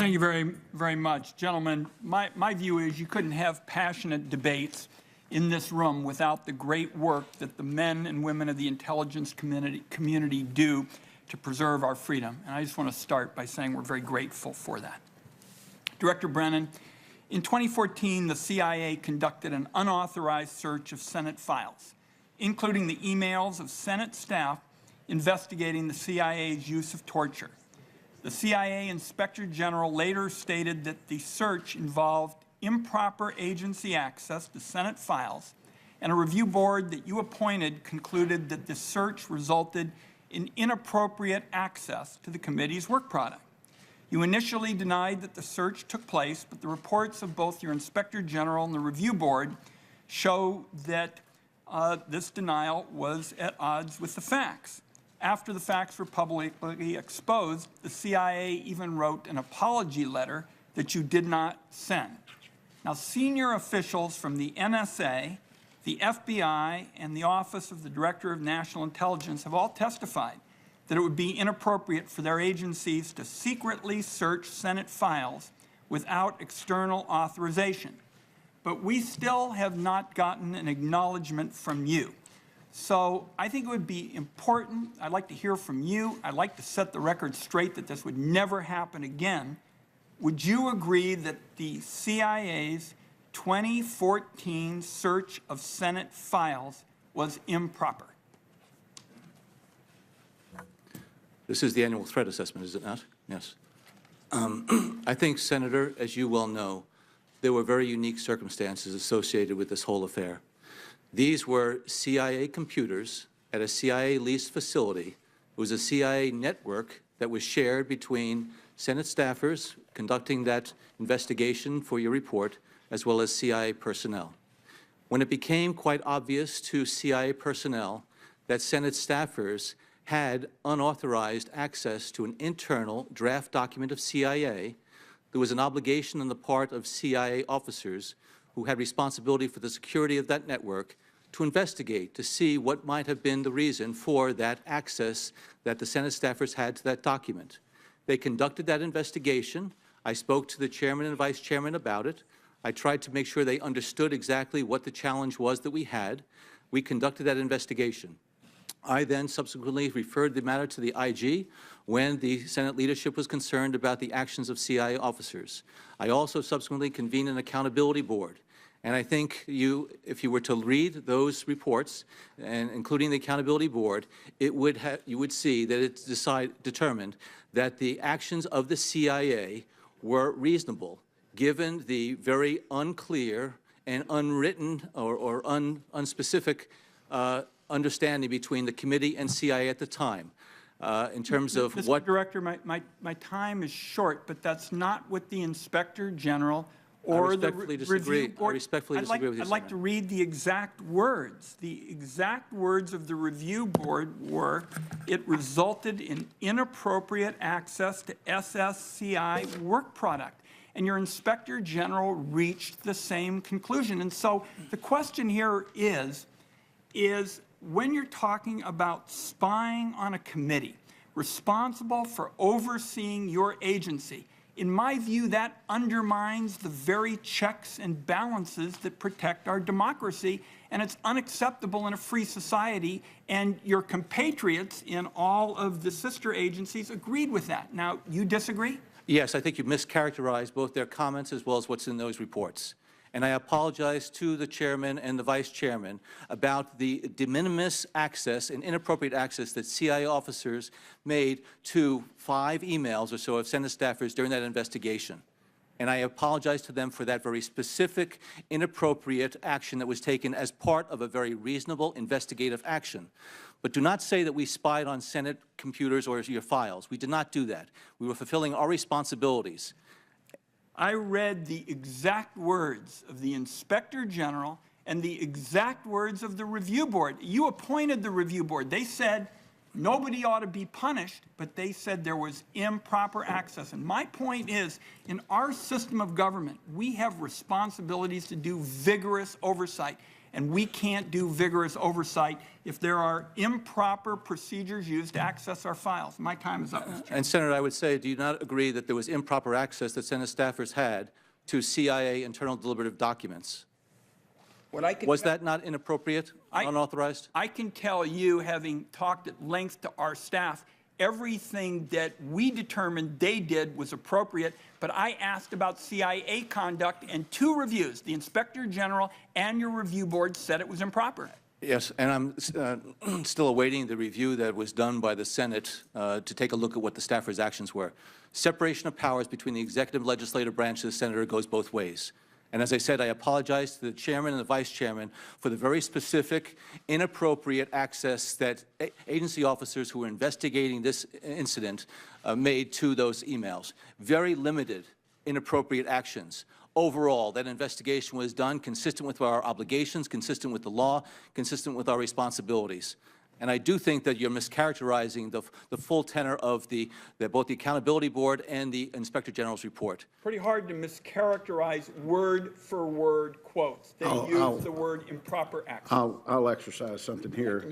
Thank you very much. Gentlemen, my view is you couldn't have passionate debates in this room without the great work that the men and women of the intelligence community do to preserve our freedom. And I just want to start by saying we're very grateful for that. Director Brennan, in 2014, the CIA conducted an unauthorized search of Senate files, including the emails of Senate staff investigating the CIA's use of torture. The CIA Inspector General later stated that the search involved improper agency access to Senate files, and a review board that you appointed concluded that the search resulted in inappropriate access to the committee's work product. You initially denied that the search took place, but the reports of both your Inspector General and the review board show that this denial was at odds with the facts. After the facts were publicly exposed, the CIA even wrote an apology letter that you did not send. Now, senior officials from the NSA, the FBI, and the Office of the Director of National Intelligence have all testified that it would be inappropriate for their agencies to secretly search Senate files without external authorization. But we still have not gotten an acknowledgement from you. So I think it would be important. I'd like to hear from you. I'd like to set the record straight that this would never happen again. Would you agree that the CIA's 2014 search of Senate files was improper? This is the annual threat assessment, is it not? Yes. I think, Senator, as you well know, there were very unique circumstances associated with this whole affair. These were CIA computers at a CIA leased facility. It was a CIA network that was shared between Senate staffers conducting that investigation for your report, as well as CIA personnel. When it became quite obvious to CIA personnel that Senate staffers had unauthorized access to an internal draft document of CIA, there was an obligation on the part of CIA officers who had responsibility for the security of that network to investigate, to see what might have been the reason for that access that the Senate staffers had to that document. They conducted that investigation. I spoke to the chairman and vice chairman about it. I tried to make sure they understood exactly what the challenge was that we had. We conducted that investigation. I then subsequently referred the matter to the IG when the Senate leadership was concerned about the actions of CIA officers. I also subsequently convened an accountability board. And I think if you were to read those reports, and including the accountability board, you would see that it determined that the actions of the CIA were reasonable, given the very unclear and unwritten or unspecific understanding between the committee and CIA at the time. In terms of Mr. Director, my time is short, but that's not what the Inspector General or the review board. I respectfully disagree with you. I'd like to read the exact words. The exact words of the review board were, it resulted in inappropriate access to SSCI work product. And your Inspector General reached the same conclusion. And so the question here is when you're talking about spying on a committee responsible for overseeing your agency, in my view, that undermines the very checks and balances that protect our democracy, and it's unacceptable in a free society, and your compatriots in all of the sister agencies agreed with that. Now, you disagree? Yes, I think you mischaracterized both their comments as well as what's in those reports. And I apologize to the chairman and the vice chairman about the de minimis access and inappropriate access that CIA officers made to 5 emails or so of Senate staffers during that investigation. And I apologize to them for that very specific, inappropriate action that was taken as part of a very reasonable investigative action. But do not say that we spied on Senate computers or your files. We did not do that. We were fulfilling our responsibilities. I read the exact words of the Inspector General and the exact words of the review board. You appointed the review board. They said nobody ought to be punished, but they said there was improper access. And my point is, in our system of government, we have responsibilities to do vigorous oversight. and we can't do vigorous oversight if there are improper procedures used to access our files. My time is up, Mr. Chairman. And Senator, I would say, do you not agree that there was improper access that Senate staffers had to CIA internal deliberative documents? Was that not inappropriate, unauthorized? I can tell you, having talked at length to our staff, everything that we determined they did was appropriate, but I asked about CIA conduct, and 2 reviews, the Inspector General and your review board, said it was improper. Yes, and I'm still awaiting the review that was done by the Senate to take a look at what the staffers' actions were. Separation of powers between the executive and legislative branch of the Senator goes both ways. And as I said, I apologize to the chairman and the vice chairman for the very specific, inappropriate access that agency officers who were investigating this incident made to those emails. Very limited, inappropriate actions. Overall, that investigation was done consistent with our obligations, consistent with the law, consistent with our responsibilities. And I do think that you're mischaracterizing the full tenor of both the Accountability Board and the Inspector General's report. Pretty hard to mischaracterize word-for-word quotes. They use the word improper action. I'll exercise something here.